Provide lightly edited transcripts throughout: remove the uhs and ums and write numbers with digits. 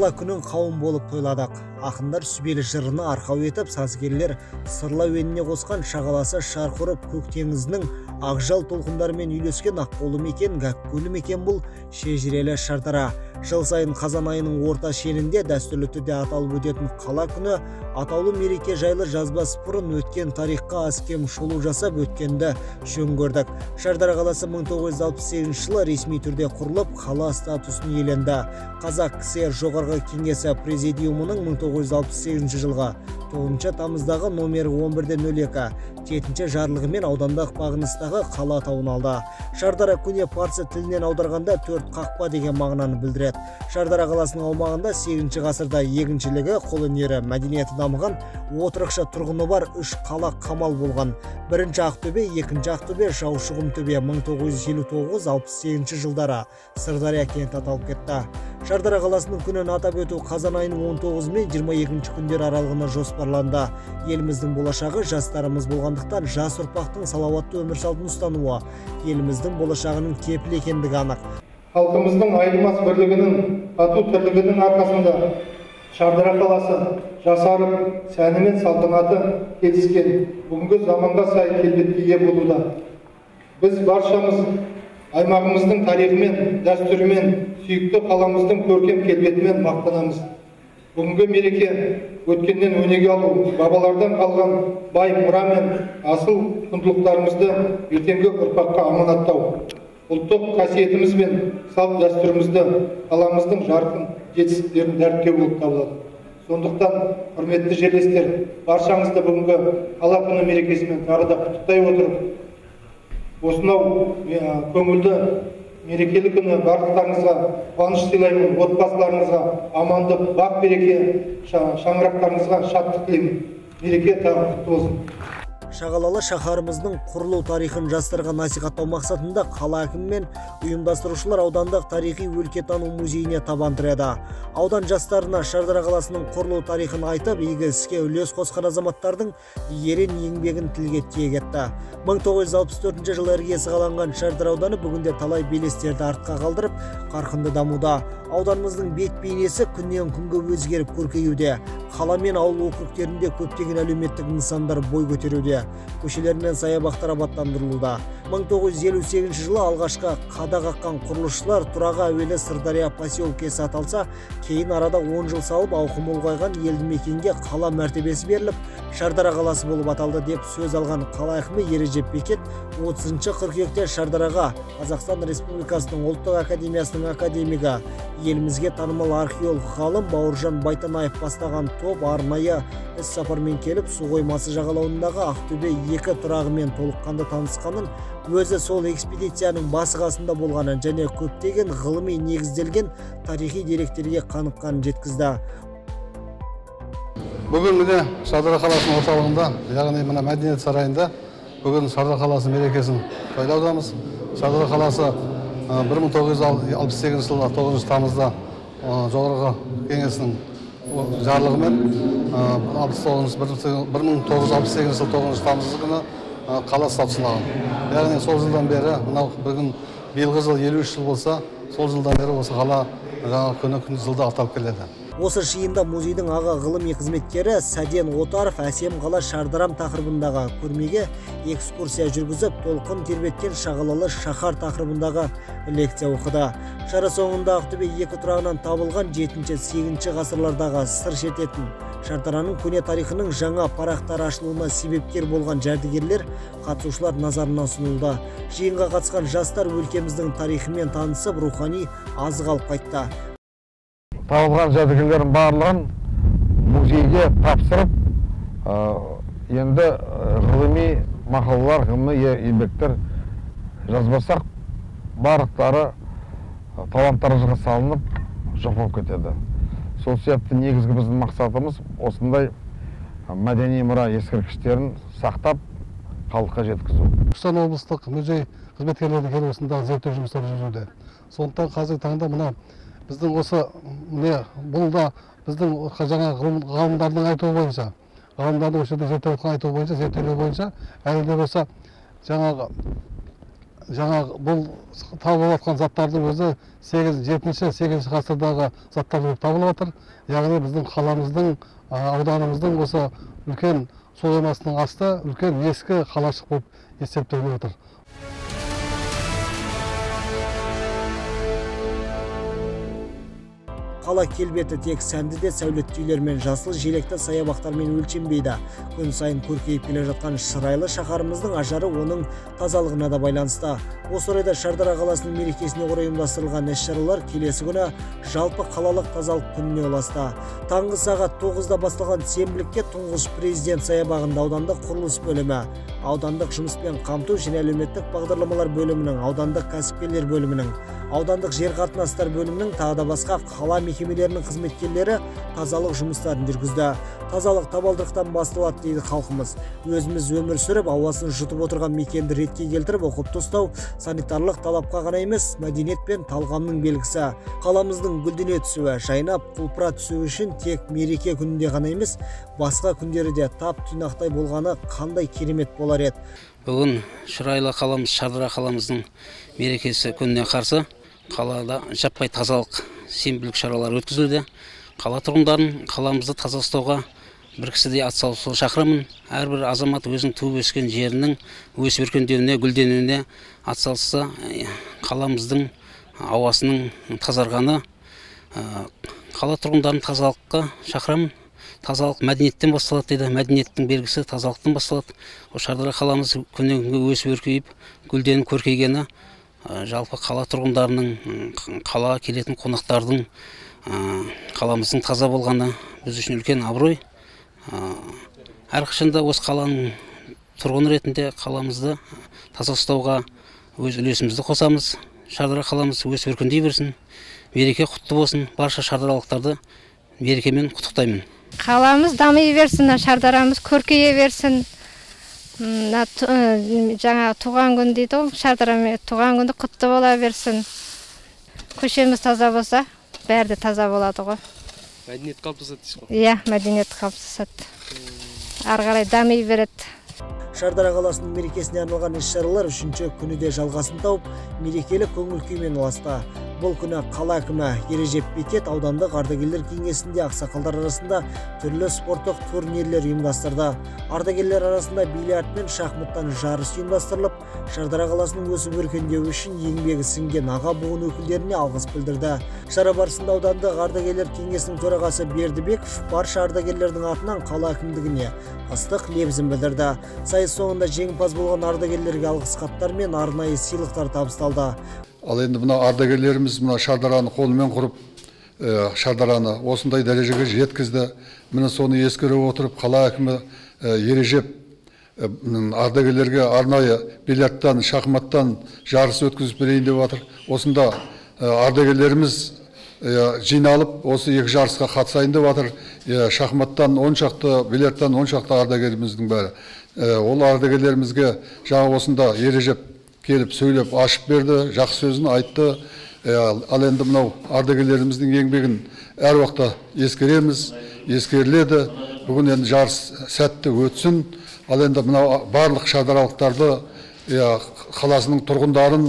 қала күнін қауым болып тойладық. Ақындар сүбелі жырыны арқау етіп, сазгерлер сырлы әуеніне қосқан шағаласы шарқ ұрып көк теңізінің ақжал толқындарымен үйлескен Аққолы мекен, Гәккөлі мекен бұл шежірелі Шардара. Жыл сайын қазан айының орта шенінде дәстүрлі түрде аталып өтетін қала күні атаулы мереке жайлы жазбас бұрын өткен тарихқа аз кем шолу жасап өткенді жөн көрдік. Шардара қаласы 1968 жылы ресми түрде құрылып, қала статусын иеленді. Қазақ КСР жоғарғы кеңесі президиумының 1968 жылғы 9 тамыздағы номері 11-02 7 жарлығымен аудандық бағыныстағы қала атауын алды. Шардара көне парсы тілінен аударғанда 4 қақпа деген мағынаны білдіреді. Шардара қаласының аумағында 8 ғасырда егіншілігі, қолөнері, мәдениеті дамыған, отырықшы тұрғыны бар 3 қала қамал болған. Бірінші Ақтөбе, екінші Ақтөбе, Жаушығым төбе 1959-68 жылдары Сырдария кенті аталып кетті. Шардара қаласының күнін атап өту қазан айының 19 мен 22 күндер аралығына жоспарланды. Еліміздің болашағы жастарымыз болғандықтан жас ұрпақтың салауатты өмір салтын ұстануы еліміздің болашағының кепілі екендігі анық. Халқымыздың айнымас бірлігінің, тату тірлігінің арқасында Шардара қаласы жасарып, сәні мен салтанаты келіскен, бүгінгі заманға сай келбетке ие болуда. Біз баршамыз аймағымыздың тарихымен, дәстүрімен, сүйікті қаламыздың көркем келбетімен мақтанамыз. Бүгінгі мереке өткеннен өнеге алу, бабалардан қалған бай мұра мен асыл құндылықтарымызды ертеңгі ұрпаққа аманаттау. Ұлттық қасиетіміз бен салт дәстүрімізді, қаламыздың жарқын жетістіктерін дәріптеу болып табылады. Сондықтан, құрметті жерлестер, баршаңызды бүгінгі қала күні мерекесімен тағы да құттықтай отырып, осынау көңілді мерекелі күні барлықтарыңызға қуаныш сыйлаймын, отбасыларыңызға амандық, бақ береке, шаңырақтарыңызға шаттық тілеймін. Мереке тағы құтты болсын. Шағалалы шаһарымыздың құрылу тарихын жастарға насихаттау мақсатында қала әкімі мен ұйымдастырушылар аудандық тарихи өлкетану музейіне табан тіреді. Аудан жастарына Шардара қаласының құрылу тарихын айтып, игі іске үлес қосқан азаматтардың ерен еңбегін тілге тиек етті. 1964 жылы іргесі қаланған Шардара ауданы бүгінде талай белестерді артқа қалдырып, қарқынды дамуда. Ауданымыздың бет бейнесі күннен күнге өзгеріп көркеюде. Қала мен ауыл округтерінде көптеген әлеуметтік нысандар бой көтеруде. Көшелер мен саябақтар абаттандырылуда. 1958 жылы алғашқы қада қаққан құрылысшылар тұраға әуелі Сырдария поселкесі аталса, кейін арада 10 жыл салып ауқымы ұлғайған елді мекенге қала мәртебесі беріліп, Шардара қаласы болып аталды деп сөз алған қала әкімі Ережеп Бекет 30 қыркүйекте Шардараға Қазақстан Республикасының ұлттық академиясының академигі, елімізге танымал археолог ғалым Бауыржан Байтанаев бастаған топ арнайы іс-сапармен келіп, су қоймасы жағалауындағы Ақтөбе 2 тұрағымен толыққанды танысқанын, өзі сол экспедицияның басы қасында болғанын және көптеген ғылыми негізделген тарихи деректерге қаныққанын жеткізді. Бүгін міне Шардара қаласының орталығында, яғни мына мәдениет сарайында бүгін Шардара қаласы мерекесін тойлаудамыз. Шардара қаласы 1968 жылы 9 тамызда жоғарғы кеңесінің жарлығымен 1968 жылы 9 тамыз күні қала статусын алған. Яғни сол жылдан бері, мынау бүгін биылғы жыл 53 жыл болса, сол жылдан бері осы қала күні жылда аталып келеді. Осы жиында музейдің аға ғылыми қызметкері Сәден Отаров әсем қала Шардарам тақырыбындағы көрмеге экскурсия жүргізіп, толқын тербеткен шағалалы шаһар тақырыбындағы лекция оқыды. Шара соңында Ақтөбе 2 тұрағынан табылған 7-8 ғасырлардағы сыр шертетін Шардараның көне тарихының жаңа парақтары ашылуына себепкер болған жәдігерлер қатысушылар назарына ұсынылды. Жиынға қатысқан жастар өлкеміздің тарихымен танысып, рухани азық алып қайтты. Табылған жәдігерлердің барлығын музейге тапсырып, енді ғылыми мақалалар, ғылыми еңбектер жазбасақ, барлықтары таланттарға салынып, жоқ болып кетеді. Сол себепті негізгі біздің мақсатымыз осындай мәдени мұра ескерткіштерін сақтап, халыққа жеткізу. Түркістан облыстық музей қызметкерлері келіп осындағы зерттеу жұмыстары жүргізуде. Сондықтан қазіргі таңда мына біздің осы бұл да біздің жаңа ғалымдардың айтуы бойынша, ғалымдардың осы жерде зерттеу айтуы бойынша, зерттеулер бойынша, әлі де болса жаңағы жаңа бұл табылып жатқан заттардың өзі 7-8 ғасырдағы заттар болып табылып жатыр. Яғни біздің қаламыздың, ауданымыздың осы үлкен су қоймасының асты үлкен ескі қалашық болып есептеліп отыр. Қала келбеті тек сәнді де сәулетті үйлер мен жасыл желекті саябақтармен өлшенбейді. Күн сайын көркейіп келе жатқан шырайлы шаһарымыздың ажары оның тазалығына да байланысты. Осы орайда Шардара қаласының мерекесіне орай ұйымдастырылған іс-шаралар келесі күні жалпы қалалық тазалық күніне ұласты. Таңғы сағат 9-да басталған сенбілікке тұңғыш президент саябағында аудандық құрылыс бөлімі, аудандық жұмыспен қамту және әлеуметтік бағдарламалар бөлімінің, аудандық кәсіпкерлер бөлімінің, аудандық жер қатынастар бөлімінің тағы да басқа қала мекемелерінің қызметкерлері тазалық жұмыстарын жүргізді. Тазалық табалдырықтан басталады дейді халқымыз. Өзіміз өмір сүріп, ауасын жұтып отырған мекенді ретке келтіріп, ұқыпты ұстау санитарлық талапқа ғана емес, мәдениет пен талғамның белгісі. Қаламыздың гүлдене түсуі, жайнап, құлпыра түсуі үшін тек мереке күнінде ғана емес, басқа күндері де тап тұйнақтай болғаны қандай керемет болар еді. Бүгін шырайлы қаламыз, Шардара қаламыздың мерекесі күніне қарсы қалада жаппай тазалық сенбілік шаралары өткізілді. Қала тұрғындарын қаламызды таза ұстауға бір кісідей атсалысуға шақырамын. Әрбір азамат өзінің туып өскен жерінің өсіп өркендеуіне, гүлденуіне атсалысса, қаламыздың ауасының тазарғаны, қала тұрғындарын тазалыққа шақырамын. Тазалық мәдениеттен басталады дейді. Мәдениеттің белгісі тазалықтан басталады. Шардара қаламыз күннен күнге өсіп өркейіп, гүлденіп көркейгені жалпы қала тұрғындарының, қала келетін қонақтардың қаламыздың таза болғаны біз үшін үлкен абырой. Әрқашанда осы қаланың тұрғын ретінде қаламызды таза ұстауға өз үлесімізді қосамыз. Шардара қаламыз өсіп өркендей берсін. Мереке құтты болсын. Барша шардаралықтарды мерекемен құттықтаймын. Қаламыз дами берсін, Шардарамыз көркейе берсін. Жаңа туған күн дейді ғой, Шардараме туған күнді құтты бола берсін. Көшеміз таза болса, бәрі де таза болады ғой. Мәдениет қалыптасады дейсіз ғой? Иә, мәдениет қалыптасады. Ары қарай дами береді. Шардара қаласының мерекесіне арналған іс-шаралар 3-ші күні де жалғасын тауып, мерекелік көңіл күймен ұласты. Бұл күні қала әкімі Ережеп Бекет аудандық ардагерлер кеңесінде ақсақалдар арасында түрлі спорттық турнирлер ұйымдастырды. Ардагерлер арасында бильярд пен шахматтан жарыс ұйымдастырылып, Шардара қаласының өсіп өркендеуі үшін еңбегі сіңген аға буын өкілдеріне алғыс білдірді. Шара барысында аудандық ардагерлер кеңесінің төрағасы Бердібеков барша ардагерлердің атынан қала әкімдігіне ыстық лебізін білдірді. Сайыс соңында жеңімпаз болған ардагерлерге алғыс хаттар мен арнайы сыйлықтар табысталды. Ал енді мына ардагерлеріміз мына Шардараны қолымен құрып, Шардараны осындай дәрежеге жеткізді. Міне соны ескере отырып, қала әкімі Ережеп ардагерлерге арнайы бильярдтан, шахматтан жарыс өткізіп берейін деп жатыр. Осында ардагерлеріміз жиналып, осы екі жарысқа қатысайын деп жатыр. Шахматтан 10 шақты, бильярдтан 10 шақты ардагеріміздің бәрі. Ол ардагерлерімізге жаңа осында Ережеп келіп сөйлеп ашып берді, жақсы сөзін айтты. Ал енді мынау ардагерлеріміздің еңбегін әр уақытта ескереміз, ескеріледі. Бүгін енді жарыс сәтті өтсін. Ал енді мынау барлық шардаралықтарды, қаласының тұрғындарын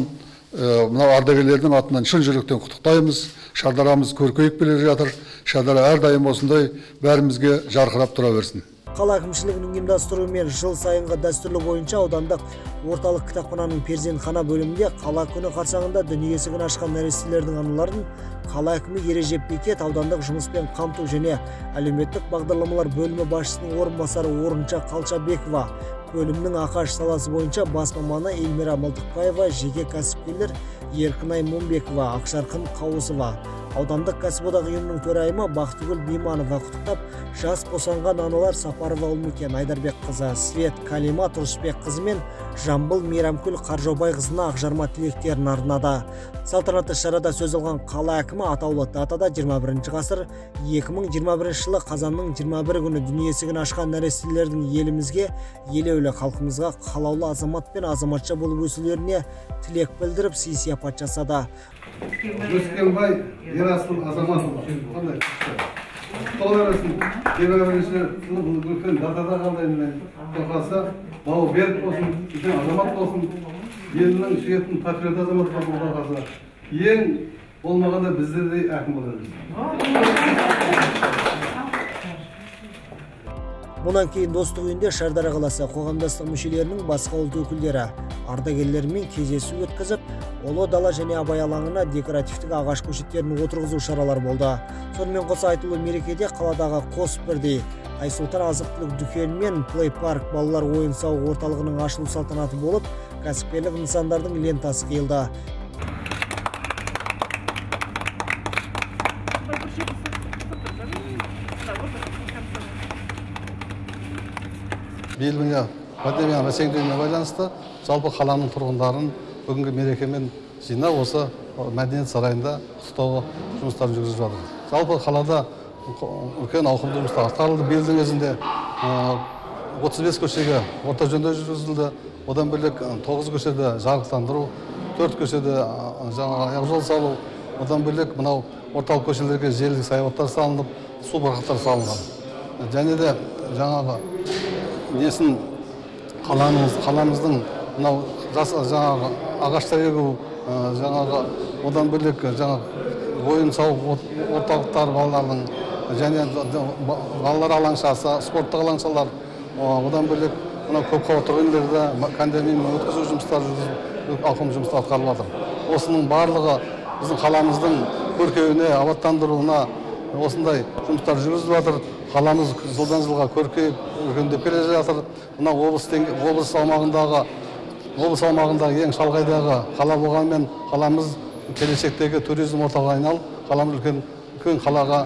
мынау ардагерлердің атынан шын жүректен құттықтаймыз. Шардарамыз көркейіп келе жатыр. Шардара әрдайым осындай бәрімізге жарқырап тұра берсін. Қала әкімшілігінің ұйымдастыруымен жыл сайынғы дәстүрлі бойынша аудандық орталық кітапхананың перзентхана бөлімінде қала күні қарсаңында дүние есігін ашқан нәрестелердің аналарын қала әкімі Ережеп Бекет, аудандық жұмыспен қамту және әлеуметтік бағдарламалар бөлімі басшысының орынбасары Орынша Қалшабекова, бөлімнің ақаш саласы бойынша бас маманы Эльмира Мылтықбаева, жеке кәсіпкерлер Еркінай Момбекова, Ақшарқын Қауысова, аудандық кәсіподақ ұйымының төрайымы Бақтыгүл Биманова құттықтап, жас босанған аналар Сапарова Ұлмекен Айдарбек қызы, Свет Калима Тұрысбек қызы мен Жамбыл Мейрамкүл Қаржаубай қызына ақжарма тілектерін арнады. Салтанатты шарада сөз алған қала әкімі атаулы датада 21 ғасыр 2021 жылы қазанның 21 күні дүние есігін ашқан нәрестелердің елімізге, елеулі халқымызға қалаулы азамат пен азаматша болып өсулеріне тілек білдіріп, сый-сияпат жасады. Өскенбай Ерасыл Азаматұлы. Қандай күшті. Толарысын, 21-ші үлкен датада қалдайын тоқасы, бауы берік болсын, үлкен азамат болсын. елінің сүйетін патриот азаматтар болған қалса, ең болмағанда біздердей әкім болады. Мұнан кейін достық үйінде Шардара қаласы қоғамдастық мүшелерінің басқа ұлт өкілдері ардагерлермен кездесу өткізіп, Ұлы дала және Абай алаңына декоративтік ағаш көшеттерін отырғызу шаралар болды. Сонымен қоса айтулы мерекеде қаладағы қос бірдей Айсұлтан азық-түлік дүкені мен плей парк балалар ойын-сауық орталығының ашылу салтанаты болып, кәсіпкерлік нысандардың лентасы қиылды. Биылғы пандемияның бәсеңдеуіне байланысты жалпы қаланың тұрғындарын бүгінгі мерекемен жинап осы мәдениет сарайында құттықтау жұмыстарын жүргізіп жатыр. Жалпы қалада үлкен ауқымды жұмыстар атқарылды. Биылдың өзінде 35 көшеге орта жөндеу жүргізілді. Одан бөлек 9 көшеде жарықтандыру, 4 көшеде аяқ жол салу, одан бөлек мынау орталық көшелерге желілік саябақтар салынып, су барқыттар салынған. Және де жаңағы несін қаламыздың мынау жаңағы ағаштар егу, жаңағы одан бөлек жаңағы ойын-сауық орталықтар балалардың және балалар алаңшасы, спорттық алаңшалар, одан бөлек мынау көпқабатты үйлерде кондоминиум өткізу жұмыстары жүргізіліп, ауқымды жұмыстар атқарылып жатыр. Осының барлығы біздің қаламыздың көркеюіне, абаттандыруына осындай жұмыстар жүргізіліп жатыр. Қаламыз жылдан жылға көркейіп, өркендеп келе жатыр. Мына облыс аумағындағы ең шалғайдағы қала болғанымен қаламыз келешектегі туризм орталығына айналып, қаламыз үлкен қалаға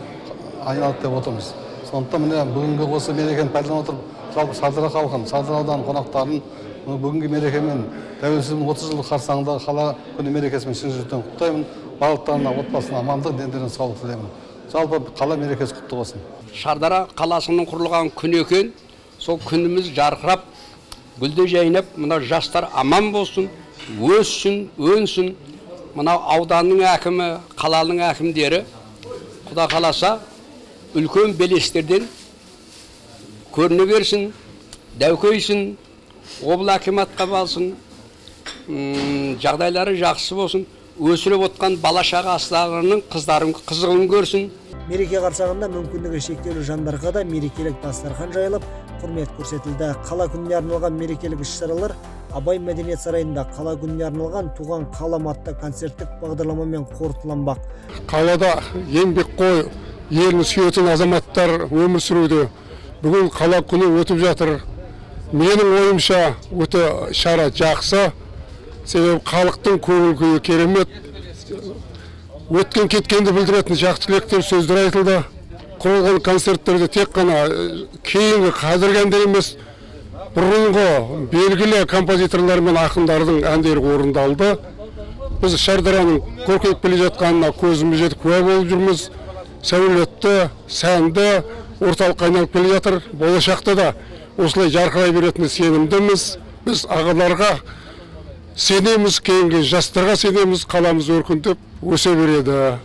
айналады деп отырмыз. Сондықтан міне бүгінгі осы мерекені пайдалана отырып, жалпы Шардара халқын, Шардара ауданының қонақтарын бүгінгі мерекемен тәуелсіздіктің 30 жылдық қарсаңындағы қала күні мерекесімен шын жүректен құттықтаймын. Барлықтарына, отбасына амандық, дендеріне саулық тілеймін. Жалпы қала мерекесі құтты болсын. Шардара қаласының құрылған күні екен, сол күніміз жарқырап, гүлде жайнап, мына жастар аман болсын, өссін, өнсін. Мына ауданның әкімі, қаланың әкімдері, Құда қаласа, үлкен белестерден көріне берсін, дәукейсін, облыс әкіматқа балсын, жағдайлары жақсы болсын, өсіріп отқан бала шағасының қызығын көрсін. Мереке қарсаңында мүмкіндігі шектеулі жандарға да мерекелік дастархан жайылып, құрмет көрсетілді. Қала күніне арналған мерекелік іс-шаралар Абай мәдениет сарайында қала күніне арналған туған қалам атты концерттік бағдарламамен қорытыланбақ. Қалада еңбекқор, елін сүйетін азаматтар өмір сүруде. Бүгін қала күні өтіп жатыр. Менің ойымша өте шара жақсы. Себебі халықтың көңіл күйі керемет. Өткен кеткенді білдіретін жақсы тілектер сөздер айтылды. Қойылған концерттерде тек қана кейінгі қазіргі әндер емес, бұрынғы белгілі композиторлар мен ақындардың әндері орындалды. Біз Шардараның көркейіп келе жатқанына көзіміз жетіп куә болып жүрміз. Сәулетті, сәнді орталыққа айналып келе жатыр. Болашақта да осылай жарқырай беретініне сенімдіміз. Біз ағаларға сенеміз, кейінгі жастарға сенеміз, қаламыз өркендеп өсе береді.